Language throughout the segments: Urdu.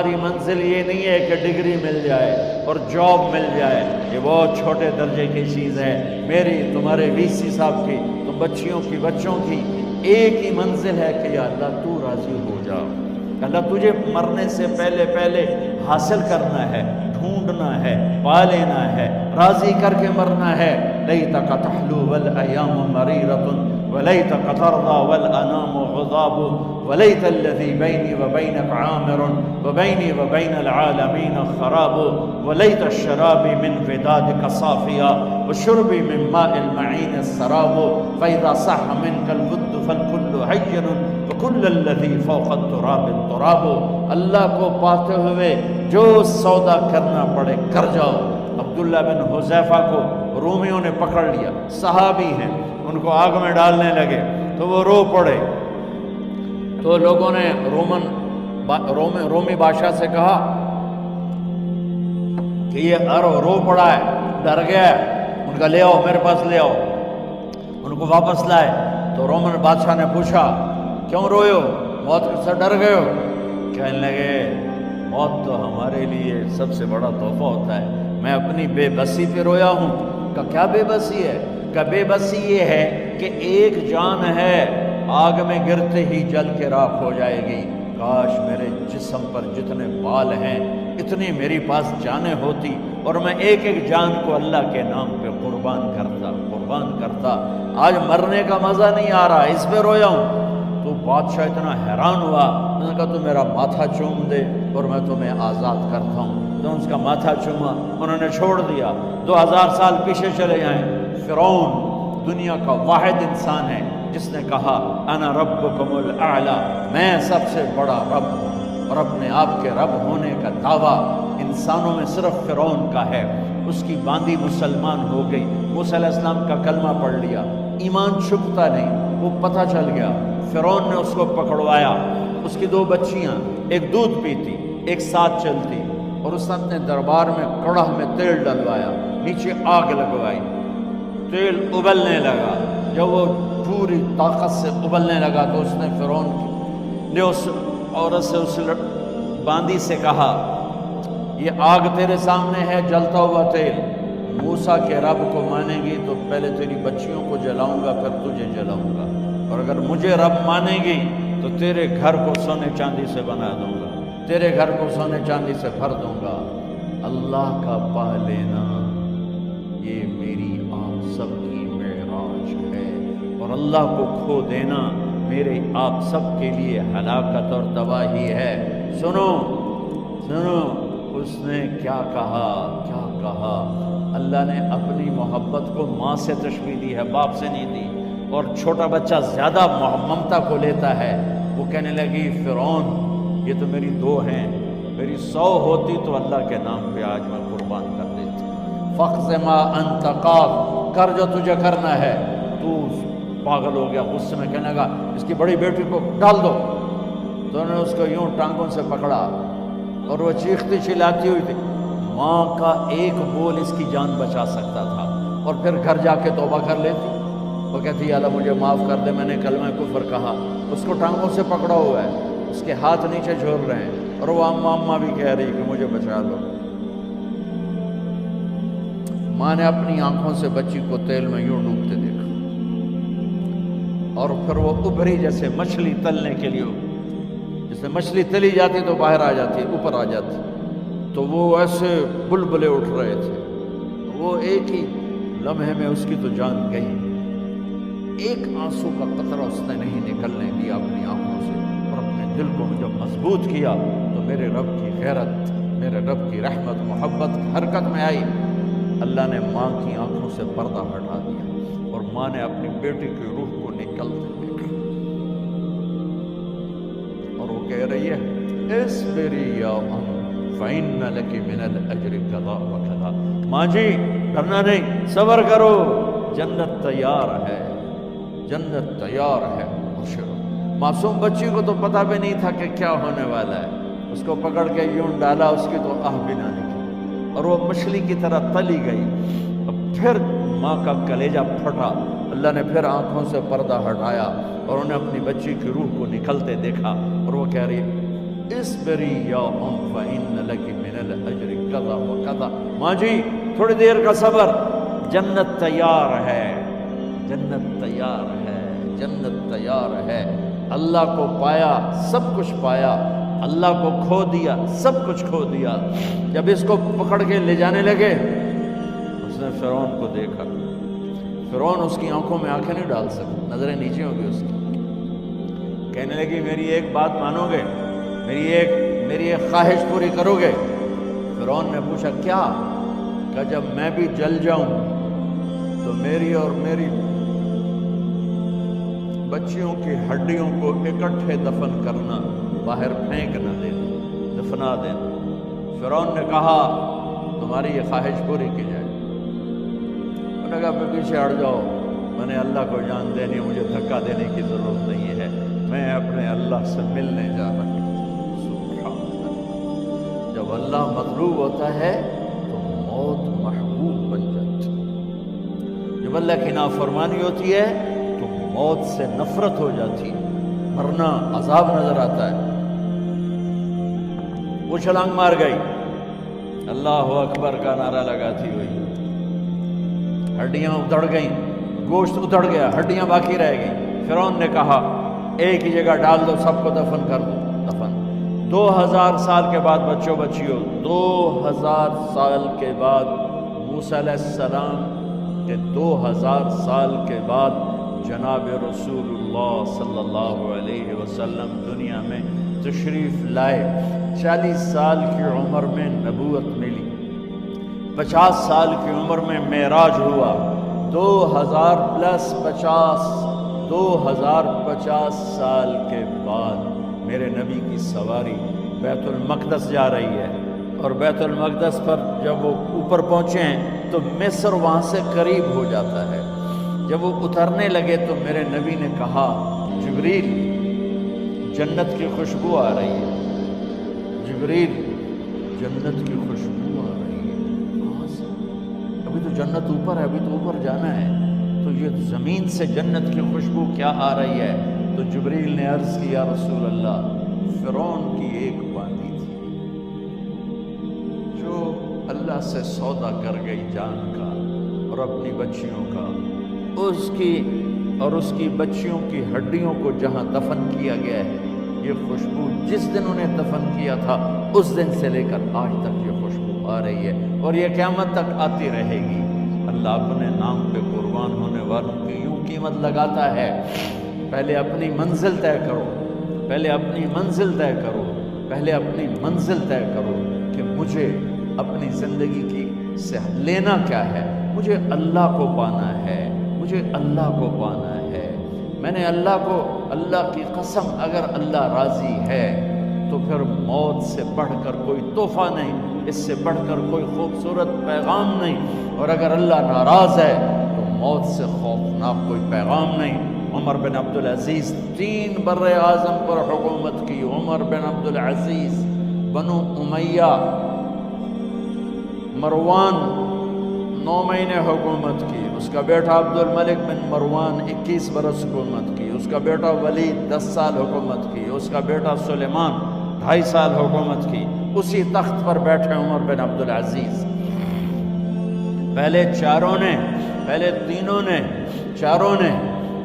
تمہاری منزل یہ نہیں ہے کہ ڈگری مل جائے اور جاب مل جائے، یہ بہت چھوٹے درجے کی چیز ہے۔ میری، تمہارے وی سی صاحب کی، تم بچیوں کی، بچوں کی ایک ہی منزل ہے کہ یا اللہ تو راضی ہو جا۔ اللہ تجھے مرنے سے پہلے پہلے حاصل کرنا ہے، ڈھونڈنا ہے، پا لینا ہے، راضی کر کے مرنا ہے۔ لیتک تحلو والایام مریرۃ ولیتک ترضی والانام غضاب ولیت الذی بینی وبینک عامر وبینی وبین العالمین خراب ولیت الشراب من ودادک صافیا وشربی من ماء المعین السراب فاذا صح منک الود فالکل حین وکل الذی فوق التراب التراب۔ اللہ کو پاتے ہوئے جو سودا کرنا پڑے کر جاؤ۔ عبداللہ بن حذیفہ کو رومیوں نے پکڑ لیا، صحابی ہیں، ان کو آگ میں ڈالنے لگے تو وہ رو پڑے، تو لوگوں نے رومی بادشاہ سے کہا کہ یہ رو پڑا ہے، ڈر گیا ہے، ان کا لے آؤ، میرے پاس لے آؤ۔ ان کو واپس لائے تو رومن بادشاہ نے پوچھا کیوں روئے ہو، موت سے ڈر گئے ہو؟ کہنے لگے موت تو ہمارے لیے سب سے بڑا تحفہ ہوتا ہے، میں اپنی بے بسی پہ رویا ہوں۔ کہ کیا بے بسی ہے؟ کہ بے بسی یہ ہے کہ ایک جان ہے آگ میں گرتے ہی جل کے راکھ ہو جائے گی، کاش میرے جسم پر جتنے بال ہیں اتنی میری پاس جانیں ہوتی اور میں ایک ایک جان کو اللہ کے نام پہ قربان کرتا۔ آج مرنے کا مزہ نہیں آ رہا، اس پہ رویا ہوں۔ تو بادشاہ اتنا حیران ہوا، انہوں نے کہا تو میرا ماتھا چوم دے اور میں تمہیں آزاد کرتا ہوں۔ تو اس کا ماتھا چوما، انہوں نے چھوڑ دیا۔ 2000 سال پیچھے چلے جائیں، فرعون دنیا کا واحد انسان ہے جس نے کہا انا ربکم الاعلی، میں سب سے بڑا رب ہوں، اور اپنے آپ کے رب ہونے کا دعویٰ انسانوں میں صرف فرعون کا ہے۔ اس کی باندی مسلمان ہو گئی، موسیٰ علیہ السلام کا کلمہ پڑھ لیا، ایمان چھپتا نہیں، وہ پتہ چل گیا۔ فرعون نے اس کو پکڑوایا، اس کی 2 بچیاں، ایک دودھ پیتی ایک ساتھ چلتی، اور اس نے اپنے دربار میں کڑاہ میں تیل ڈلوایا، نیچے آگ لگوائی، تیل ابلنے لگا۔ جب وہ پوری طاقت سے ابلنے لگا تو اس نے فرعون نے اس عورت سے، اس باندی سے کہا یہ آگ تیرے سامنے ہے، جلتا ہوا تیل، موسیٰ کے رب کو مانے گی تو پہلے تیری بچیوں کو جلاؤں گا پھر تجھے جلاؤں گا، اور اگر مجھے رب مانے گی تو تیرے گھر کو سونے چاندی سے بنا دوں گا، تیرے گھر کو سونے چاندی سے بھر دوں گا۔ اللہ کا پا لینا یہ میری آپ سب کی معراج ہے، اور اللہ کو کھو دینا میرے آپ سب کے لیے ہلاکت اور تباہی ہے۔ سنو سنو، اس نے کیا کہا، کیا کہا؟ اللہ نے اپنی محبت کو ماں سے تشبیہ دی ہے، باپ سے نہیں دی، اور چھوٹا بچہ زیادہ ممتا کو لیتا ہے۔ وہ کہنے لگی فرعون یہ تو میری 2 ہیں، میری 100 ہوتی تو اللہ کے نام پہ آج میں قربان کر دیتی۔ فَقْضِ مَا أَنْتَ قَاضٍ، کر جو تجھے کرنا ہے۔ تو پاگل ہو گیا، غصے میں کہنے لگا اس کی بڑی بیٹی کو ڈال دو۔ تو انہوں نے اس کو یوں ٹانگوں سے پکڑا اور وہ چیختی چلاتی ہوئی تھی۔ ماں کا ایک بول اس کی جان بچا سکتا تھا، اور پھر گھر جا کے توبہ کر لیتی۔ وہ کہتی یا اللہ مجھے معاف کر دے، میں نے کلمہ کفر کہا۔ اس کو ٹانگوں سے پکڑا ہوا ہے، اس کے ہاتھ نیچے جھول رہے ہیں، اور وہ اماں بھی کہہ رہی کہ مجھے بچا لو۔ ماں نے اپنی آنکھوں سے بچی کو تیل میں یوں ڈوبتے دیکھا، اور پھر وہ ابھری جیسے مچھلی تلنے کے لیے، جیسے مچھلی تلی جاتی تو باہر آ جاتی، اوپر آ جاتی، تو وہ ایسے بلبلے اٹھ رہے تھے۔ وہ ایک ہی لمحے میں اس کی تو جان گئی، ایک آنسو کا قطرہ اس نے نہیں نکلنے دیا اپنی آنکھوں سے، اور اپنے دل کو جب مضبوط کیا تو میرے رب کی غیرت، میرے رب کی رحمت محبت حرکت میں آئی۔ اللہ نے ماں کی آنکھوں سے پردہ ہٹا دیا، اور ماں نے اپنی بیٹی کی روح کو نکلتے دیکھا، اور وہ کہہ رہی ہے اصبری یا ام فإن لک من الأجر کذا وکذا۔ ماں جی ڈرنا نہیں، صبر کرو، جنت تیار ہے، جنت تیار ہے۔ معصوم بچی کو تو پتہ بھی نہیں تھا کہ کیا ہونے والا ہے، اس کو پکڑ کے یوں ڈالا، اس کی تو آہ بھی نہ نکلی، اور وہ مچھلی کی طرح تلی گئی۔ اور پھر ماں کا کلیجہ پھٹا، اللہ نے پھر آنکھوں سے پردہ ہٹایا، اور انہیں اپنی بچی کی روح کو نکلتے دیکھا، اور وہ کہہ رہی اسبری یا فإن لک من الاجر کذا و کذا. ماں جی تھوڑی دیر کا صبر، جنت تیار ہے، جنت تیار ہے، جنت تیار ہے. اللہ کو پایا سب کچھ پایا، اللہ کو کھو دیا سب کچھ کھو دیا. جب اس کو پکڑ کے لے جانے لگے، اس نے فرعون کو دیکھا. فرعون اس کی آنکھوں میں آنکھیں نہیں ڈال سکتا، نظریں نیچے ہو گئی اس کی. کہنے لگی میری ایک بات مانو گے، میری ایک خواہش پوری کرو گے؟ فرعون نے پوچھا کیا؟ کہ جب میں بھی جل جاؤں تو میری اور میری بچیوں کی ہڈیوں کو اکٹھے دفن کرنا، باہر پھینک نہ دینا، دفنا دینا. فرعون نے کہا تمہاری یہ خواہش پوری کی جائے. انہوں نے کہا پہ پیچھے ہٹ جاؤ، میں نے اللہ کو جان دینی، مجھے دھکا دینے کی ضرورت نہیں ہے، میں اپنے اللہ سے ملنے جا رہا ہوں. سبحان اللہ. جب اللہ مطلوب ہوتا ہے تو موت محبوب بن جاتی. جب اللہ کی نافرمانی ہوتی ہے تو موت سے نفرت ہو جاتی، مرنا عذاب نظر آتا ہے. وہ چھلانگ مار گئی، اللہ اکبر کا نعرہ لگاتی ہوئی. ہڈیاں ادھڑ گئیں، گوشت ادھڑ گیا، ہڈیاں باقی رہ گئیں. فرعون نے کہا ایک ہی جگہ ڈال دو، سب کو دفن کر دو. دفن 2000 سال کے بعد بچوں بچیوں، 2000 سال کے بعد موسیٰ علیہ السلام کے 2000 سال کے بعد جناب رسول اللہ صلی اللہ علیہ وسلم دنیا میں تشریف لائے. 40 سال کی عمر میں نبوت ملی، 50 سال کی عمر میں معراج ہوا. 2050 سال کے بعد میرے نبی کی سواری بیت المقدس جا رہی ہے. اور بیت المقدس پر جب وہ اوپر پہنچے ہیں تو مصر وہاں سے قریب ہو جاتا ہے. جب وہ اترنے لگے تو میرے نبی نے کہا جبریل جنت کی خوشبو آ رہی ہے، جبریل جنت کی خوشبو آ رہی ہے. کہاں سے؟ ابھی تو جنت اوپر ہے، ابھی تو اوپر جانا ہے، تو یہ زمین سے جنت کی خوشبو کیا آ رہی ہے؟ تو جبریل نے عرض کی یا رسول اللہ فرعون کی ایک باندی تھی جو اللہ سے سودا کر گئی جان کا اور اپنی بچیوں کا، اس کی بچیوں کی ہڈیوں کو جہاں دفن کیا گیا ہے، یہ خوشبو جس دن انہیں دفن کیا تھا اس دن سے لے کر آج تک یہ خوشبو آ رہی ہے اور یہ قیامت تک آتی رہے گی. اللہ اپنے نام پہ قربان ہونے والوں کی یوں قیمت لگاتا ہے. پہلے اپنی منزل طے کرو، پہلے اپنی منزل طے کرو، پہلے اپنی منزل طے کرو کہ مجھے اپنی زندگی کی سے لینا کیا ہے. مجھے اللہ کو پانا ہے، مجھے اللہ کو پانا ہے. میں نے اللہ کی قسم اگر اللہ راضی ہے تو پھر موت سے بڑھ کر کوئی تحفہ نہیں، اس سے بڑھ کر کوئی خوبصورت پیغام نہیں. اور اگر اللہ ناراض ہے تو موت سے خوفناک کوئی پیغام نہیں. عمر بن عبدالعزیز 3 بر اعظم پر حکومت کی. عمر بن عبدالعزیز، بنو امیہ، مروان 9 مہینے حکومت کی. اس کا بیٹا عبد الملک بن مروان 21 برس حکومت کی. اس کا بیٹا ولید 10 سال حکومت کی. اس کا بیٹا سلیمان 2.5 سال حکومت کی. اسی تخت پر بیٹھے عمر بن عبدالعزیز. پہلے چاروں نے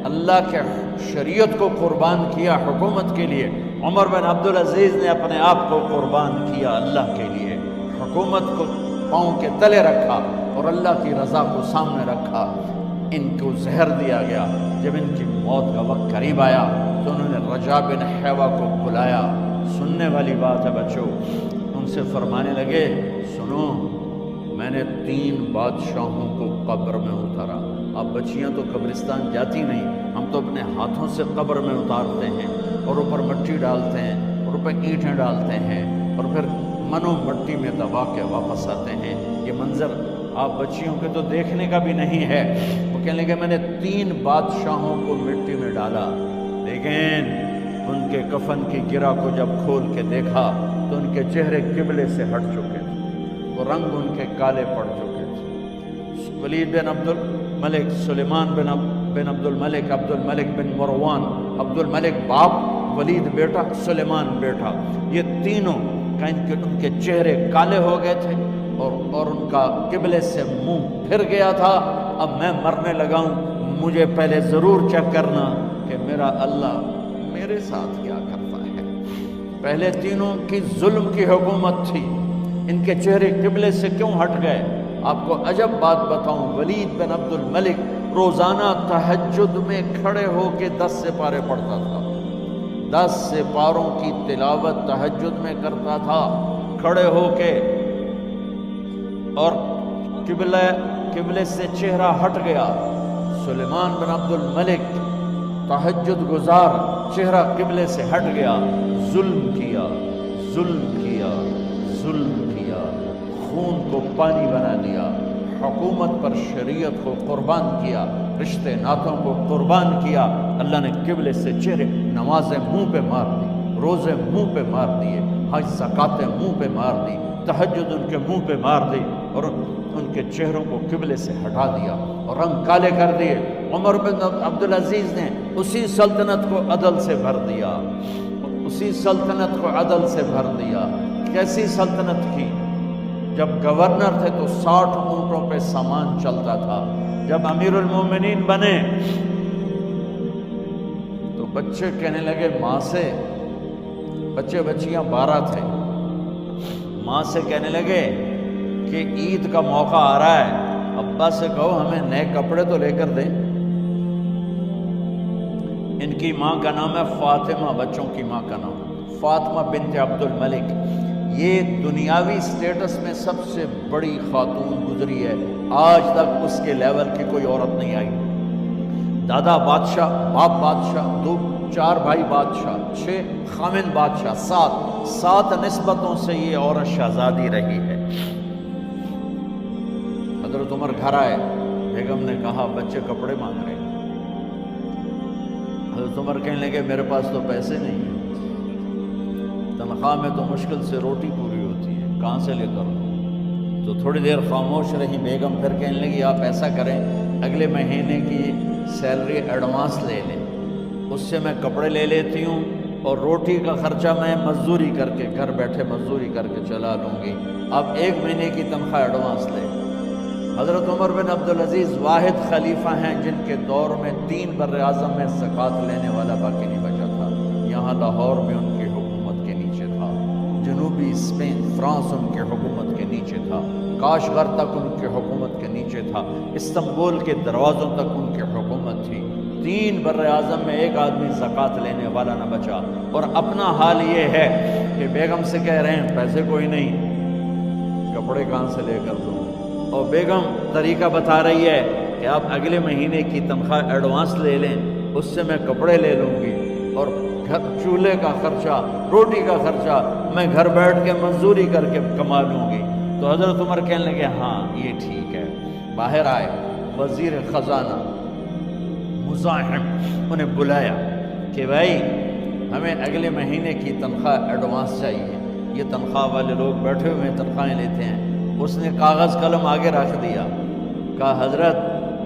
اللہ کے شریعت کو قربان کیا حکومت کے لیے. عمر بن عبدالعزیز نے اپنے آپ کو قربان کیا اللہ کے لیے. حکومت کو پاؤں کے تلے رکھا اور اللہ کی رضا کو سامنے رکھا. ان کو زہر دیا گیا. جب ان کی موت کا وقت قریب آیا تو انہوں نے رجا بن حیوہ کو بلایا. سننے والی بات ہے بچوں. ان سے فرمانے لگے سنو، میں نے 3 بادشاہوں کو قبر میں اتارا. اب بچیاں تو قبرستان جاتی نہیں، ہم تو اپنے ہاتھوں سے قبر میں اتارتے ہیں اور اوپر مٹی ڈالتے ہیں اور اوپر اینٹیں ڈالتے ہیں اور پھر منو مٹی میں دبا کے واپس آتے ہیں. یہ منظر آپ بچیوں کے تو دیکھنے کا بھی نہیں ہے. وہ کہنے لگے میں نے 3 بادشاہوں کو مٹی میں ڈالا، لیکن ان کے کفن کی گرہ کو جب کھول کے دیکھا تو ان کے چہرے قبلے سے ہٹ چکے تھے، وہ رنگ ان کے کالے پڑ چکے تھے. ولید بن عبد الملک، سلیمان بن عبد الملک، عبد الملک بن مروان. عبد الملک باپ ولید بیٹا، سلیمان بیٹا، یہ تینوں کا ان کے چہرے کالے ہو گئے تھے اور ان کا قبلے سے منہ پھر گیا تھا۔ اب میں مرنے لگا ہوں، مجھے پہلے ضرور چیک کرنا کہ میرا اللہ میرے ساتھ کیا کرتا ہے۔ پہلے تینوں کی ظلم کی حکومت تھی، ان کے چہرے قبلے سے کیوں ہٹ گئے؟ آپ کو عجب بات بتاؤں، ولید بن عبد الملک روزانہ تہجد میں کھڑے ہو کے 10 سپارے پڑھتا تھا، 10 سپاروں کی تلاوت تہجد میں کرتا تھا کھڑے ہو کے، اور قبلے سے چہرہ ہٹ گیا۔ سلیمان بن عبد الملک تہجد گزار، چہرہ قبلے سے ہٹ گیا، ظلم کیا، ظلم کیا، ظلم کیا، خون کو پانی بنا دیا، حکومت پر شریعت کو قربان کیا، رشتے ناتوں کو قربان کیا۔ اللہ نے قبلے سے چہرے، نمازیں منہ پہ مار دی، روزے منہ پہ مار دیے، حج زکاتیں منہ پہ مار دی، تہجد ان کے منہ پہ مار دی، اور ان کے چہروں کو قبلے سے ہٹا دیا اور رنگ کالے کر دیے۔ عمر بن عبدالعزیز نے اسی سلطنت کو عدل سے بھر دیا، اسی سلطنت کو عدل سے بھر دیا۔ کیسی سلطنت کی؟ جب گورنر تھے تو 60 اونٹوں پہ سامان چلتا تھا، جب امیر المومنین بنے تو بچے کہنے لگے ماں سے، بچے بچیاں 12 تھے، ماں سے کہنے لگے کہ عید کا موقع آ رہا ہے، ابا سے کہو ہمیں نئے کپڑے تو لے کر دیں۔ ان کی ماں کا نام ہے فاطمہ، بچوں کی ماں کا نام فاطمہ بنت عبد الملک۔ یہ دنیاوی سٹیٹس میں سب سے بڑی خاتون گزری ہے، آج تک اس کے لیول کی کوئی عورت نہیں آئی۔ دادا بادشاہ، باپ بادشاہ، 4 بھائی بادشاہ، 6 خامن بادشاہ، 7 نسبتوں سے یہ عورت شہزادی رہی ہے۔ حضرت عمر گھر آئے، بیگم نے کہا بچے کپڑے مانگ رہے ہیں۔ حضرت عمر کہنے لگے میرے پاس تو پیسے نہیں ہیں، تنخواہ میں تو مشکل سے روٹی پوری ہوتی ہے، کہاں سے لے کر دوں؟ تو تھوڑی دیر خاموش رہی بیگم، پھر کہنے لگی آپ ایسا کریں اگلے مہینے کی سیلری ایڈوانس لے لیں، اس سے میں کپڑے لے لیتی ہوں اور روٹی کا خرچہ میں مزدوری کر کے گھر بیٹھے مزدوری کر کے چلا لوں گی، آپ 1 مہینے کی تنخواہ ایڈوانس لیں۔ حضرت عمر بن عبدالعزیز واحد خلیفہ ہیں جن کے دور میں 3 بر اعظم میں زکوٰۃ لینے والا باقی نہیں بچا تھا۔ یہاں لاہور میں ان کی حکومت کے نیچے تھا، جنوبی اسپین فرانس ان کے حکومت کے نیچے تھا، کاشغر تک ان کے حکومت کے نیچے تھا، استنبول کے دروازوں تک ان کی حکومت تھی۔ 3 بر اعظم میں 1 آدمی زکوٰۃ لینے والا نہ بچا، اور اپنا حال یہ ہے کہ بیگم سے کہہ رہے ہیں پیسے کوئی نہیں، کپڑے کہاں سے لے کر دوں؟ اور بیگم طریقہ بتا رہی ہے کہ آپ اگلے مہینے کی تنخواہ ایڈوانس لے لیں، اس سے میں کپڑے لے لوں گی، اور چولہے کا خرچہ، روٹی کا خرچہ میں گھر بیٹھ کے مزدوری کر کے کما لوں گی۔ تو حضرت عمر کہنے لگے ہاں یہ ٹھیک ہے۔ باہر آئے وزیر خزانہ مزاحم، انہیں بلایا کہ بھائی ہمیں اگلے مہینے کی تنخواہ ایڈوانس چاہیے، یہ تنخواہ والے لوگ بیٹھے ہوئے تنخواہیں لیتے ہیں۔ اس نے کاغذ قلم آگے رکھ دیا، کہا حضرت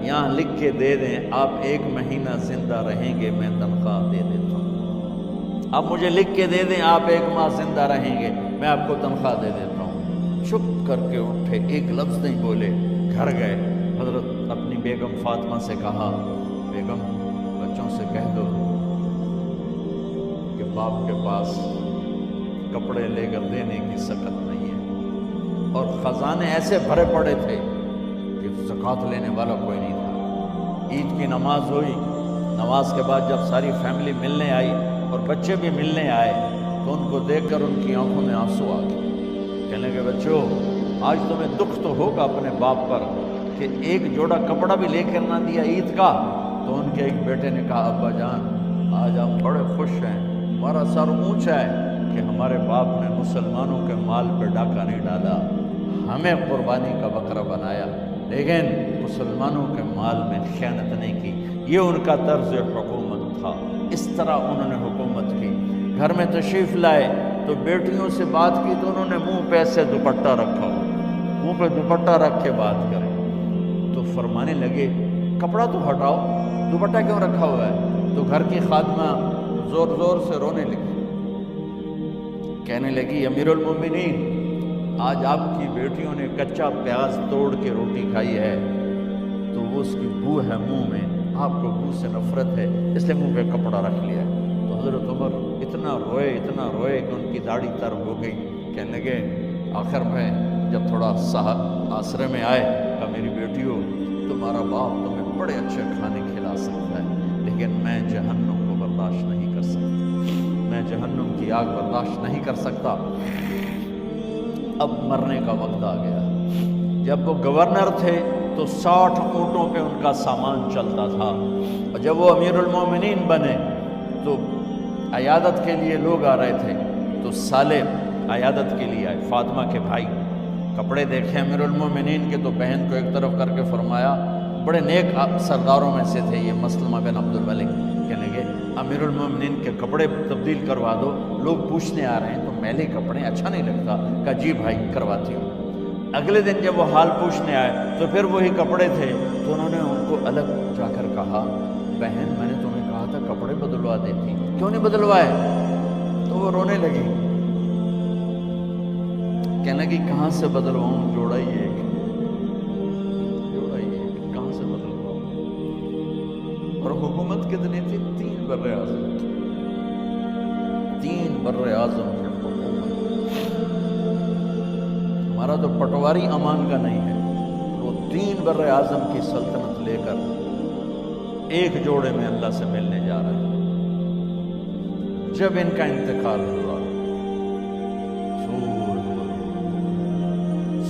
یہاں لکھ کے دے دیں آپ 1 مہینہ زندہ رہیں گے میں تنخواہ دے دیتا ہوں، آپ مجھے لکھ کے دے دیں آپ 1 ماہ زندہ رہیں گے میں آپ کو تنخواہ دے دیتا ہوں۔ چپ کر کے اٹھے، ایک لفظ نہیں بولے، گھر گئے۔ حضرت اپنی بیگم فاطمہ سے کہا بیگم بچوں سے کہہ دو کہ باپ کے پاس کپڑے لے کر دینے کی سکت نہیں ہے، اور خزانے ایسے بھرے پڑے تھے کہ زکوٰۃ لینے والا کوئی نہیں تھا۔ عید کی نماز ہوئی، نماز کے بعد جب ساری فیملی ملنے آئی اور بچے بھی ملنے آئے تو ان کو دیکھ کر ان کی آنکھوں میں آنسو آ گئے۔ کہنے لگے بچوں آج تمہیں دکھ تو ہوگا اپنے باپ پر کہ 1 جوڑا کپڑا بھی لے کر نہ دیا عید کا۔ تو ان کے ایک بیٹے نے کہا ابا جان آج ہم بڑے خوش ہیں، ہمارا سر اونچا ہے کہ ہمارے باپ نے مسلمانوں کے مال پہ ڈاکہ نہیں ڈالا، ہمیں قربانی کا بکرا بنایا، لیکن مسلمانوں کے مال میں خیانت نہیں کی۔ یہ ان کا طرز حکومت تھا، اس طرح انہوں نے حکومت کی۔ گھر میں تشریف لائے تو بیٹیوں سے بات کی تو انہوں نے منہ پہ ایسے دوپٹہ رکھا ہو، منہ پہ دوپٹہ رکھ کے بات کرے تو فرمانے لگے کپڑا تو ہٹاؤ، دوپٹہ کیوں رکھا ہوا ہے؟ تو گھر کی خادمہ زور زور سے رونے لگی، کہنے لگی امیر المومنین، آج آپ کی بیٹیوں نے کچا پیاز توڑ کے روٹی کھائی ہے تو وہ اس کی بو ہے منہ میں، آپ کو بو سے نفرت ہے اس لیے منہ پہ کپڑا رکھ لیا ہے۔ تو حضرت عمر اتنا روئے کہ ان کی داڑھی تر ہو گئی۔ کہنے لگے آخر میں جب تھوڑا آسرے میں آئے، کہا میری بیٹیوں، تمہارا باپ تمہیں بڑے اچھے کھانے کھلا سکتا ہے لیکن میں جہنم کو برداشت نہیں کر سکتا، میں جہنم کی آگ برداشت نہیں کر سکتا۔ اب مرنے کا وقت آ گیا۔ جب وہ گورنر تھے تو 60 اونٹوں پہ ان کا سامان چلتا تھا، اور جب وہ امیر المومنین بنے تو عیادت کے لیے لوگ آ رہے تھے، تو سالم عیادت کے لیے آئے، فاطمہ کے بھائی، کپڑے دیکھے امیر المومنین کے تو بہن کو ایک طرف کر کے فرمایا، بڑے نیک سرداروں میں سے تھے یہ مسلمہ بن عبد الملک، کہنے لگے امیر المومنین کے کپڑے تبدیل کروا دو، لوگ پوچھنے آ رہے ہیں تو میلے کپڑے اچھا نہیں لگتا۔ کہا جی بھائی کرواتی ہوں۔ اگلے دن جب وہ حال پوچھنے آئے تو پھر وہی کپڑے تھے، تو انہوں نے ان کو الگ جا کر کہا بہن میں نے تمہیں کہا تھا کپڑے بدلوا دیتی، کیوں نہیں بدلوائے؟ تو وہ رونے لگی، کہنے لگی کہاں سے بدلواؤں، جوڑا ہی ایک، کہاں سے بدلواؤں؟ اور حکومت کتنی تھی؟ 3 بر اعظم، 3 بر اعظم کی حکومت۔ ہمارا تو پٹواری امان کا نہیں ہے، وہ 3 بر اعظم کی سلطنت لے کر ایک جوڑے میں اللہ سے ملنے جا رہا ہے۔ جب ان کا انتقال ہوا،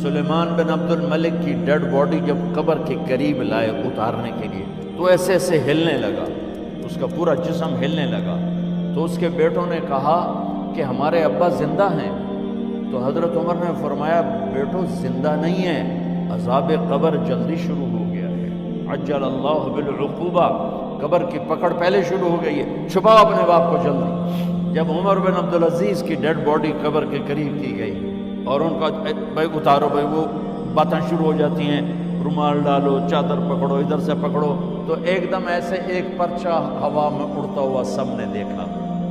سلیمان بن عبد الملک کی ڈیڈ باڈی جب قبر کے قریب لائے اتارنے کے لیے تو ایسے ایسے ہلنے لگا، اس کا پورا جسم ہلنے لگا۔ تو اس کے بیٹوں نے کہا کہ ہمارے ابا زندہ ہیں، تو حضرت عمر نے فرمایا بیٹو زندہ نہیں ہے، عذاب قبر جلدی شروع ہو گیا ہے، عجل اللہ بالعقوبہ، قبر کی پکڑ پہلے شروع ہو گئی ہے، چھپاؤ اپنے باپ کو جلدی۔ جب عمر بن عبدالعزیز کی ڈیڈ باڈی قبر کے قریب کی گئی اور ان کا بھائی اتارو، بھائی وہ باتیں شروع ہو جاتی ہیں، رومال ڈالو، چادر پکڑو، ادھر سے پکڑو، تو ایک دم ایسے ایک پرچہ ہوا میں اڑتا ہوا سب نے دیکھا،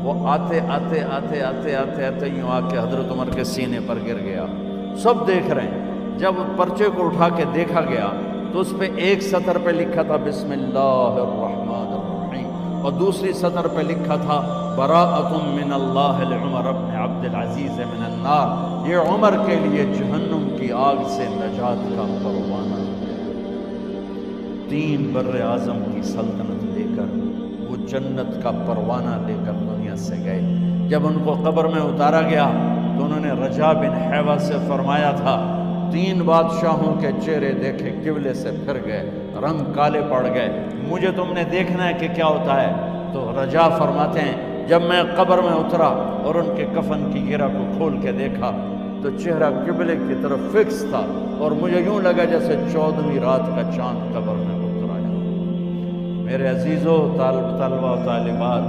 وہ آتے آتے آتے آتے آتے آتے یوں آ کے حضرت عمر کے سینے پر گر گیا۔ سب دیکھ رہے ہیں۔ جب پرچے کو اٹھا کے دیکھا گیا تو اس پہ ایک سطر پہ لکھا تھا بسم اللہ الرحمن الرحیم، اور دوسری سطر پہ لکھا تھا براءۃ من اللہ لعمر بن عبد العزیز من النار، یہ عمر کے لیے جہنم کی آگ سے نجات کا پروانہ۔ 3 بر اعظم کی سلطنت لے کر وہ جنت کا پروانہ لے کر دنیا سے گئے۔ جب ان کو قبر میں اتارا گیا تو انہوں نے رجا بن حیوہ سے فرمایا تھا 3 بادشاہوں کے چہرے دیکھے قبلے سے پھر گئے، رنگ کالے پڑ گئے، مجھے تم نے دیکھنا ہے کہ کیا ہوتا ہے؟ تو رجا فرماتے ہیں جب میں قبر میں اترا اور ان کے کفن کی گرہ کو کھول کے دیکھا تو چہرہ قبلے کی طرف فکس تھا، اور مجھے یوں لگا جیسے 14ویں رات کا چاند قبر میں اتر آیا۔ میرے عزیزو، طلبہ و طالبات،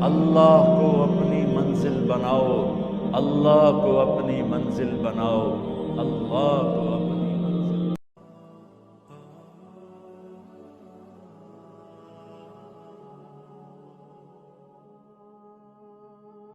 اللہ کو اپنی منزل بناؤ، اللہ کو اپنی منزل بناؤ، اللہ کو اپنی